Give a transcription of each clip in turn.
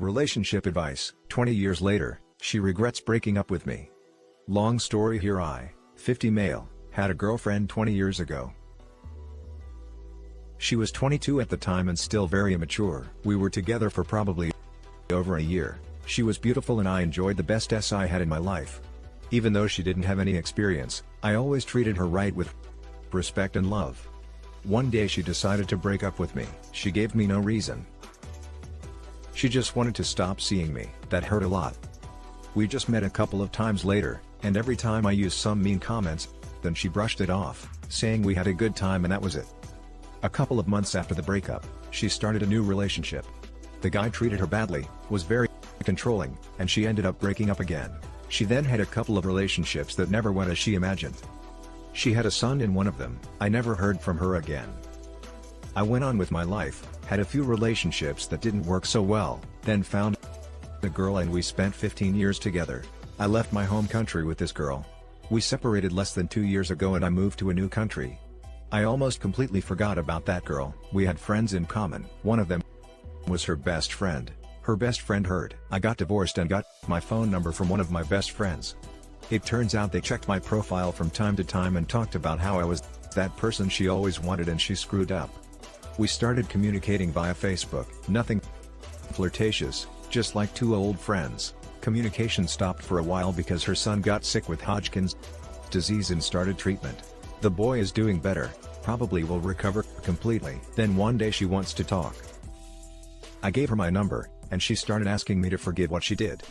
Relationship advice: 20 years later, she regrets breaking up with me. Long story here. 50 male, had a girlfriend 20 years ago. She was 22 at the time and still very immature. We were together for probably over a year. She was beautiful and I enjoyed the best I had in my life. Even though she didn't have any experience, I always treated her right with respect and love. One day she decided to break up with me. She gave me no reason. She just wanted to stop seeing me. That hurt a lot. We just met a couple of times later, and every time I used some mean comments, then she brushed it off, saying we had a good time and that was it. A couple of months after the breakup, she started a new relationship. The guy treated her badly, was very controlling, and she ended up breaking up again. She then had a couple of relationships that never went as she imagined. She had a son in one of them. I never heard from her again. I went on with my life, had a few relationships that didn't work so well, then found a girl and we spent 15 years together. I left my home country with this girl. We separated less than 2 years ago and I moved to a new country. I almost completely forgot about that girl. We had friends in common. One of them was her best friend. Her best friend heard I got divorced and got my phone number from one of my best friends. It turns out they checked my profile from time to time and talked about how I was that person she always wanted and she screwed up. We started communicating via Facebook. Nothing flirtatious, just like two old friends. Communication stopped for a while because her son got sick with Hodgkin's disease and started treatment. The boy is doing better, probably will recover completely. Then one day she wants to talk. I gave her my number, and she started asking me to forgive what she did.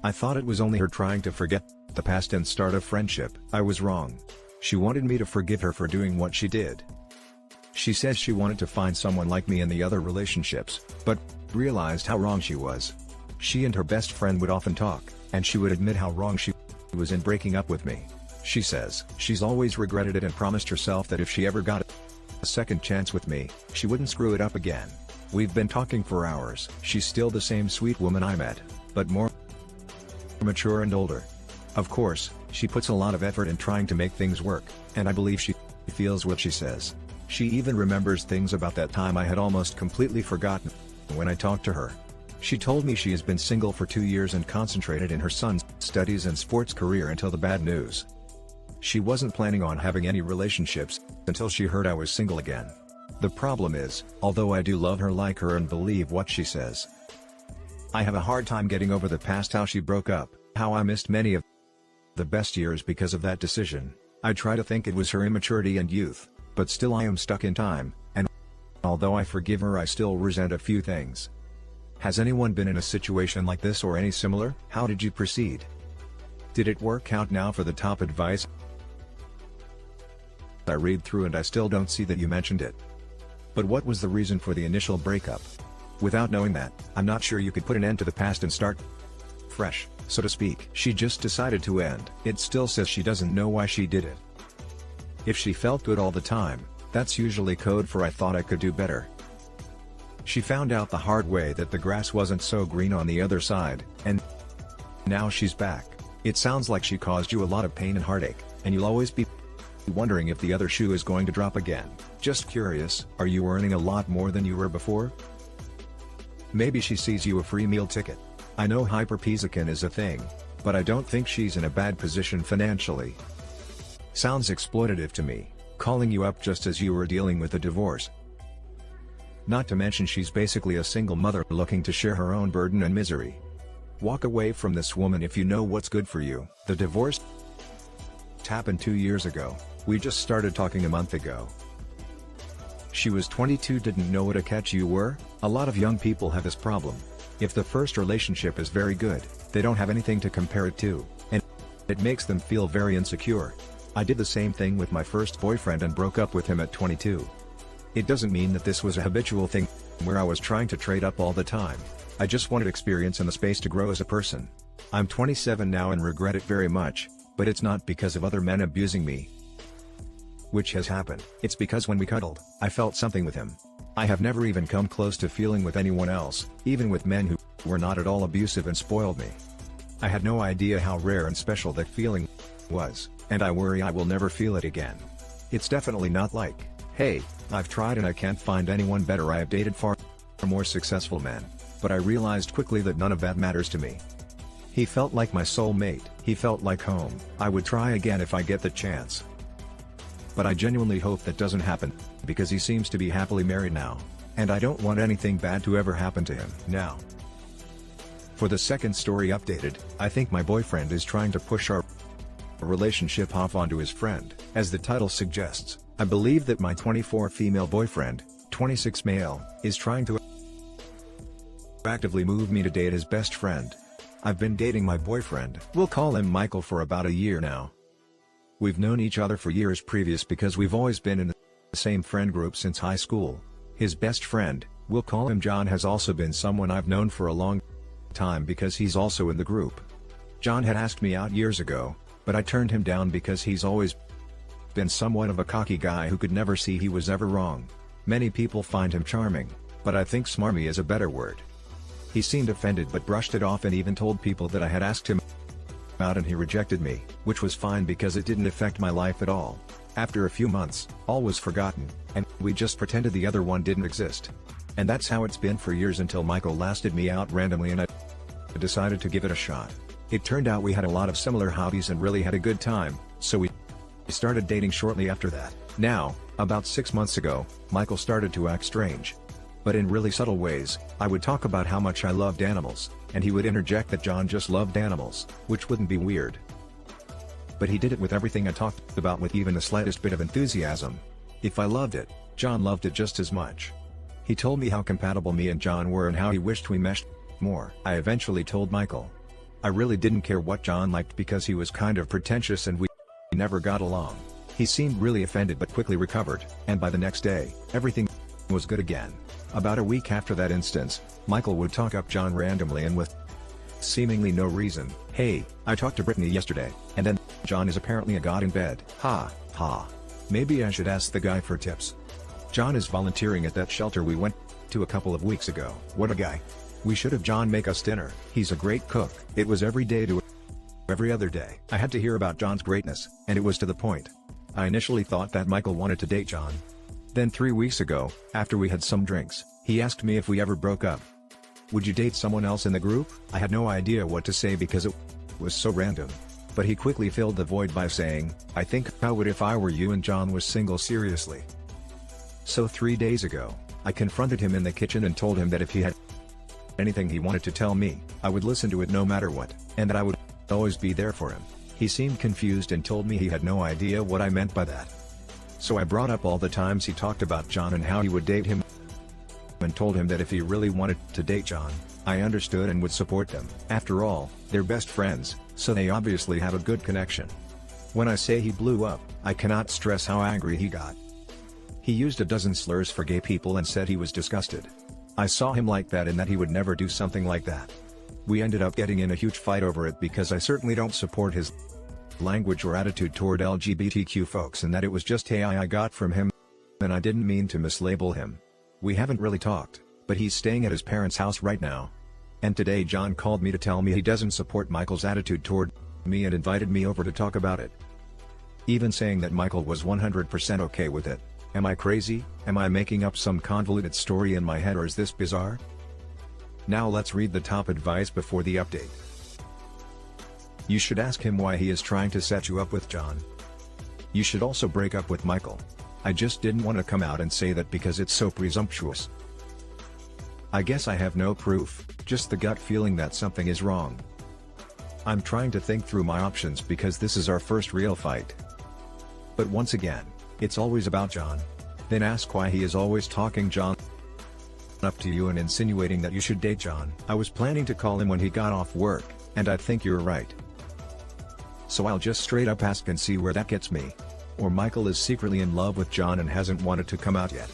I thought it was only her trying to forget the past and start a friendship. I was wrong. She wanted me to forgive her for doing what she did. She says she wanted to find someone like me in the other relationships, but realized how wrong she was. She and her best friend would often talk, and she would admit how wrong she was in breaking up with me. She says she's always regretted it and promised herself that if she ever got a second chance with me, she wouldn't screw it up again. We've been talking for hours. She's still the same sweet woman I met, but more mature and older. Of course, she puts a lot of effort in trying to make things work, and I believe she feels what she says. She even remembers things about that time I had almost completely forgotten when I talked to her. She told me she has been single for 2 years and concentrated in her son's studies and sports career until the bad news. She wasn't planning on having any relationships until she heard I was single again. The problem is, although I do love her, like her, and believe what she says, I have a hard time getting over the past, how she broke up, how I missed many of the best years because of that decision. I try to think it was her immaturity and youth, but still I am stuck in time, and although I forgive her, I still resent a few things. Has anyone been in a situation like this or any similar? How did you proceed? Did it work out? Now for the top advice. I read through and I still don't see that you mentioned it. But what was the reason for the initial breakup? Without knowing that, I'm not sure you could put an end to the past and start fresh, so to speak. She just decided to end. It still says she doesn't know why she did it. If she felt good all the time, that's usually code for I thought I could do better. She found out the hard way that the grass wasn't so green on the other side, and now she's back. It sounds like she caused you a lot of pain and heartache, and you'll always be wondering if the other shoe is going to drop again. Just curious, are you earning a lot more than you were before? Maybe she sees you a free meal ticket. I know hyperpesican is a thing, but I don't think she's in a bad position financially. Sounds exploitative to me, calling you up just as you were dealing with a divorce. Not to mention she's basically a single mother looking to share her own burden and misery. Walk away from this woman if you know what's good for you. The divorce happened 2 years ago. We just started talking a month ago. She was 22, didn't know what a catch you were. A lot of young people have this problem. If the first relationship is very good, they don't have anything to compare it to, and it makes them feel very insecure. I did the same thing with my first boyfriend and broke up with him at 22. It doesn't mean that this was a habitual thing, where I was trying to trade up all the time. I just wanted experience and the space to grow as a person. I'm 27 now and regret it very much, but it's not because of other men abusing me, which has happened. It's because when we cuddled, I felt something with him. I have never even come close to feeling with anyone else, even with men who were not at all abusive and spoiled me. I had no idea how rare and special that feeling was, and I worry I will never feel it again. It's definitely not like, hey, I've tried and I can't find anyone better. I have dated far more successful men. but I realized quickly that none of that matters to me. He felt like my soulmate, he felt like home. I would try again if I get the chance. But I genuinely hope that doesn't happen, because he seems to be happily married now, and I don't want anything bad to ever happen to him now. For the second story updated, I think my boyfriend is trying to push our relationship off onto his friend. As the title suggests, I believe that my 24 female boyfriend, 26 male, is trying to actively move me to date his best friend. I've been dating my boyfriend, we'll call him Michael, for about a year now. We've known each other for years previous because we've always been in the same friend group since high school. His best friend, we'll call him John, has also been someone I've known for a long time because he's also in the group. John had asked me out years ago, but I turned him down because he's always been somewhat of a cocky guy who could never see he was ever wrong. Many people find him charming, but I think smarmy is a better word. He seemed offended but brushed it off and even told people that I had asked him out and he rejected me, which was fine because it didn't affect my life at all. After a few months, all was forgotten, and we just pretended the other one didn't exist. And that's how it's been for years until Michael lasted me out randomly and I decided to give it a shot. It turned out we had a lot of similar hobbies and really had a good time, so we started dating shortly after that. Now, about 6 months ago, Michael started to act strange. But in really subtle ways. I would talk about how much I loved animals, and he would interject that John just loved animals, which wouldn't be weird. But he did it with everything I talked about with even the slightest bit of enthusiasm. If I loved it, John loved it just as much. He told me how compatible me and John were and how he wished we meshed more. I eventually told Michael. I really didn't care what John liked because he was kind of pretentious and we never got along. He seemed really offended but quickly recovered, and by the next day, everything was good again. About a week after that instance, Michael would talk up John randomly and with seemingly no reason. Hey, I talked to Brittany yesterday, and then John is apparently a god in bed. Ha, ha. Maybe I should ask the guy for tips. John is volunteering at that shelter we went to a couple of weeks ago. What a guy. We should have John make us dinner. He's a great cook. It was every day to every other day. I had to hear about John's greatness, and it was to the point. I initially thought that Michael wanted to date John. Then 3 weeks ago, after we had some drinks, he asked me if we ever broke up. Would you date someone else in the group? I had no idea what to say because it was so random. But he quickly filled the void by saying, I think I would if I were you and John was single. Seriously. So 3 days ago, I confronted him in the kitchen and told him that if he had anything he wanted to tell me, I would listen to it no matter what, and that I would always be there for him. He seemed confused and told me he had no idea what I meant by that. So I brought up all the times he talked about John and how he would date him, and told him that if he really wanted to date John, I understood and would support them. After all, they're best friends, so they obviously have a good connection. When I say he blew up, I cannot stress how angry he got. He used a dozen slurs for gay people and said he was disgusted. I saw him like that and that he would never do something like that. We ended up getting in a huge fight over it because I certainly don't support his language or attitude toward LGBTQ folks, and that it was just hey I got from him, and I didn't mean to mislabel him. We haven't really talked, but he's staying at his parents' house right now. And today John called me to tell me he doesn't support Michael's attitude toward me and invited me over to talk about it. Even saying that Michael was 100% okay with it. Am I crazy? Am I making up some convoluted story in my head, or is this bizarre? Now let's read the top advice before the update. You should ask him why he is trying to set you up with John. You should also break up with Michael. I just didn't want to come out and say that because it's so presumptuous. I guess I have no proof, just the gut feeling that something is wrong. I'm trying to think through my options because this is our first real fight. But once again, it's always about John. Then ask why he is always talking John up to you and insinuating that you should date John. I was planning to call him when he got off work, and I think you're right. So I'll just straight up ask and see where that gets me. Or Michael is secretly in love with John and hasn't wanted to come out yet.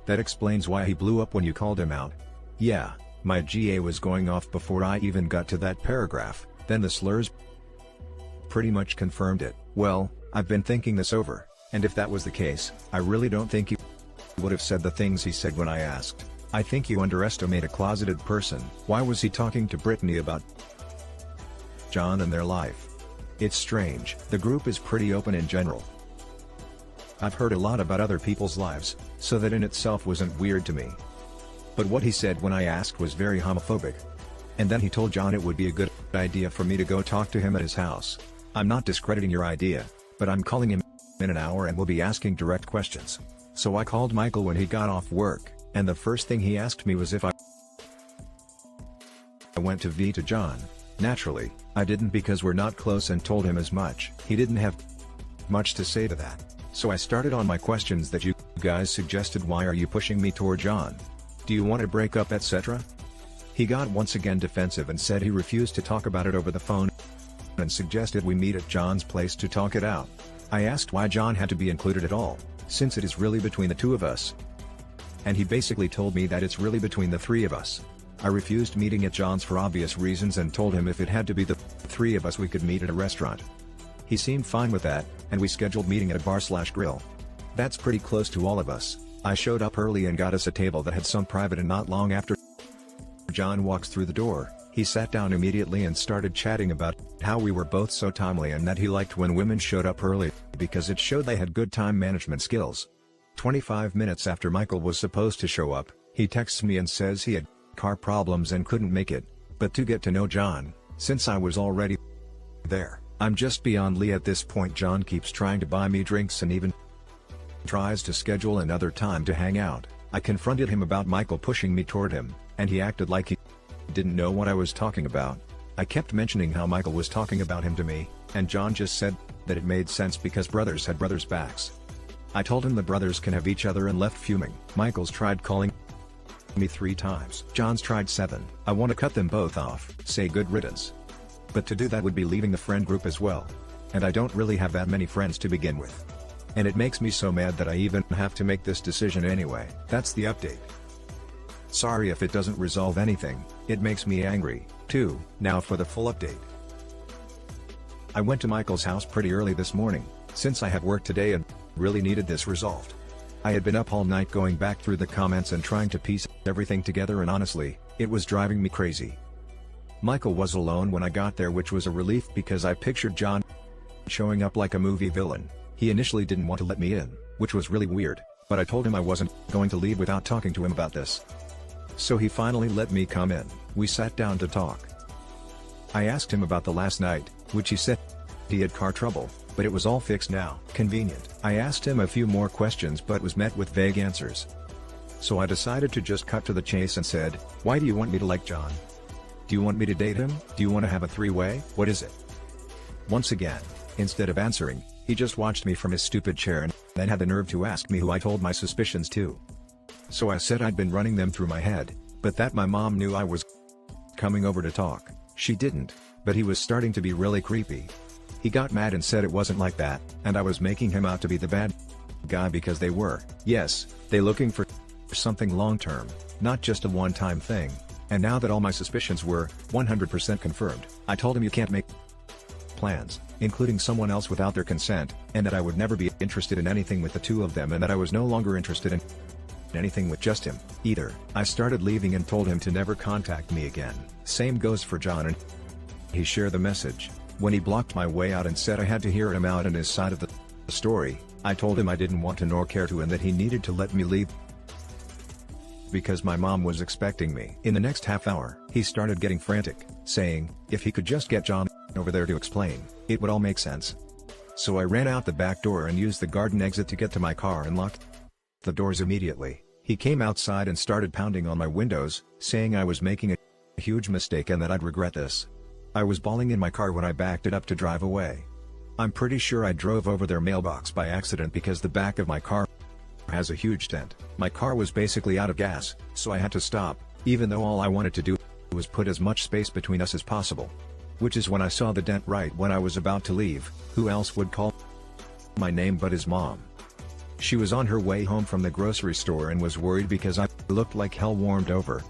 That explains why he blew up when you called him out. Yeah, my GA was going off before I even got to that paragraph, then the slurs pretty much confirmed it. Well, I've been thinking this over, and if that was the case, I really don't think he would have said the things he said when I asked. I think you underestimate a closeted person. Why was he talking to Brittany about John and their life? It's strange. The group is pretty open in general. I've heard a lot about other people's lives, so that in itself wasn't weird to me. But what he said when I asked was very homophobic. And then he told John it would be a good idea for me to go talk to him at his house. I'm not discrediting your idea, but I'm calling him in an hour and will be asking direct questions. So I called Michael when he got off work, and the first thing he asked me was if I went to John. Naturally, I didn't because we're not close, and told him as much. He didn't have much to say to that. So I started on my questions that you guys suggested. Why are you pushing me toward John? Do you want to break up, etc.? He got once again defensive and said he refused to talk about it over the phone and suggested we meet at John's place to talk it out. I asked why John had to be included at all, since it is really between the two of us. And he basically told me that it's really between the three of us. I refused meeting at John's for obvious reasons and told him if it had to be the three of us we could meet at a restaurant. He seemed fine with that, and we scheduled meeting at a bar/grill. That's pretty close to all of us. I showed up early and got us a table that had some private, and not long after John walks through the door, he sat down immediately and started chatting about how we were both so timely and that he liked when women showed up early because it showed they had good time management skills. 25 minutes after Michael was supposed to show up, he texts me and says he had car problems and couldn't make it, but to get to know John, since I was already there. I'm just beyond Lee at this point. John keeps trying to buy me drinks and even tries to schedule another time to hang out. I confronted him about Michael pushing me toward him, and he acted like he didn't know what I was talking about. I kept mentioning how Michael was talking about him to me, and John just said that it made sense because brothers had brothers' backs. I told him the brothers can have each other and left fuming. Michael's tried calling me 3 times. John's tried 7. I want to cut them both off, say good riddance. But to do that would be leaving the friend group as well. And I don't really have that many friends to begin with. And it makes me so mad that I even have to make this decision anyway. That's the update. Sorry if it doesn't resolve anything, it makes me angry, too. Now for the full update. I went to Michael's house pretty early this morning, since I had work today and really needed this resolved. I had been up all night going back through the comments and trying to piece everything together, and honestly, it was driving me crazy. Michael was alone when I got there, which was a relief because I pictured John showing up like a movie villain. He initially didn't want to let me in, which was really weird, but I told him I wasn't going to leave without talking to him about this. So he finally let me come in. We sat down to talk. I asked him about the last night, which he said he had car trouble, but it was all fixed now. Convenient. I asked him a few more questions but was met with vague answers. So I decided to just cut to the chase and said, "Why do you want me to like John? Do you want me to date him? Do you want to have a 3-way? What is it?" Once again, instead of answering, he just watched me from his stupid chair and then had the nerve to ask me who I told my suspicions to. So I said I'd been running them through my head, but that my mom knew I was coming over to talk. She didn't, but he was starting to be really creepy. He got mad and said it wasn't like that, and I was making him out to be the bad guy because they were, yes, they looking for something long-term, not just a one-time thing. And now that all my suspicions were 100% confirmed, I told him you can't make plans, including someone else, without their consent, and that I would never be interested in anything with the two of them, and that I was no longer interested in anything with just him, either. I started leaving and told him to never contact me again. Same goes for John, and he shared the message. When he blocked my way out and said I had to hear him out and his side of the story, I told him I didn't want to nor care to, and that he needed to let me leave because my mom was expecting me. In the next half hour, he started getting frantic, saying, if he could just get John over there to explain, it would all make sense. So I ran out the back door and used the garden exit to get to my car and locked the doors immediately. He came outside and started pounding on my windows, saying I was making a huge mistake and that I'd regret this. I was bawling in my car when I backed it up to drive away. I'm pretty sure I drove over their mailbox by accident because the back of my car has a huge dent. My car was basically out of gas, so I had to stop, even though all I wanted to do was put as much space between us as possible. Which is when I saw the dent right when I was about to leave. Who else would call my name but his mom? She was on her way home from the grocery store and was worried because I looked like hell warmed over.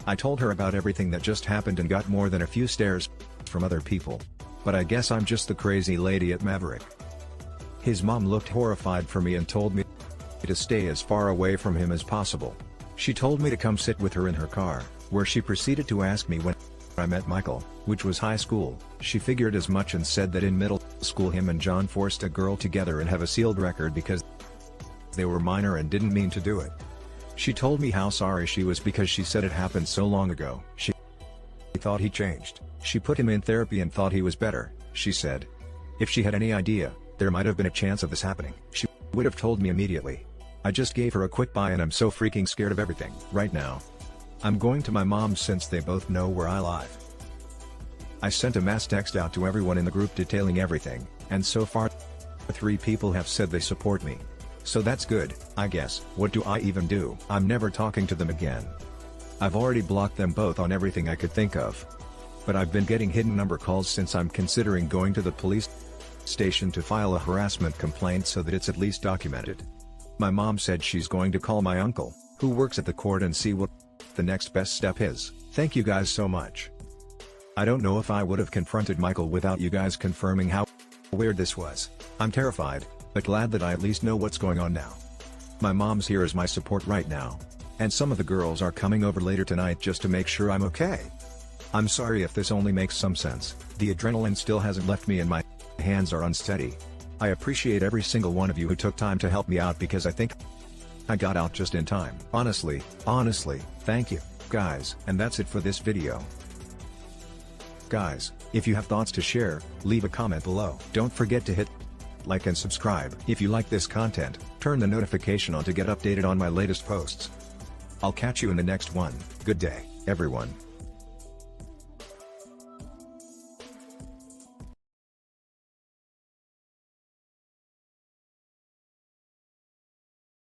I told her about everything that just happened and got more than a few stares from other people. But I guess I'm just the crazy lady at Maverick. His mom looked horrified for me and told me to stay as far away from him as possible. She told me to come sit with her in her car, where she proceeded to ask me when I met Michael, which was high school. She figured as much and said that in middle school him and John forced a girl together and have a sealed record because they were minor and didn't mean to do it. She told me how sorry she was because she said it happened so long ago. She thought he changed. She put him in therapy and thought he was better, she said. If she had any idea there might have been a chance of this happening, she would have told me immediately. I just gave her a quick bye and I'm so freaking scared of everything right now. I'm going to my mom's since they both know where I live. I sent a mass text out to everyone in the group detailing everything, and so far 3 people have said they support me. So that's good, I guess. What do I even do? I'm never talking to them again. I've already blocked them both on everything I could think of. But I've been getting hidden number calls since I'm considering going to the police station to file a harassment complaint so that it's at least documented. My mom said she's going to call my uncle, who works at the court, and see what the next best step is. Thank you guys so much. I don't know if I would have confronted Michael without you guys confirming how weird this was. I'm terrified, but glad that I at least know what's going on now. My mom's here as my support right now. And some of the girls are coming over later tonight just to make sure I'm okay. I'm sorry if this only makes some sense. The adrenaline still hasn't left me and my hands are unsteady. I appreciate every single one of you who took time to help me out because I think I got out just in time. Honestly, thank you, guys. And that's it for this video. Guys, if you have thoughts to share, leave a comment below. Don't forget to hit like and subscribe. If you like this content, turn the notification on to get updated on my latest posts. I'll catch you in the next one. Good day, everyone.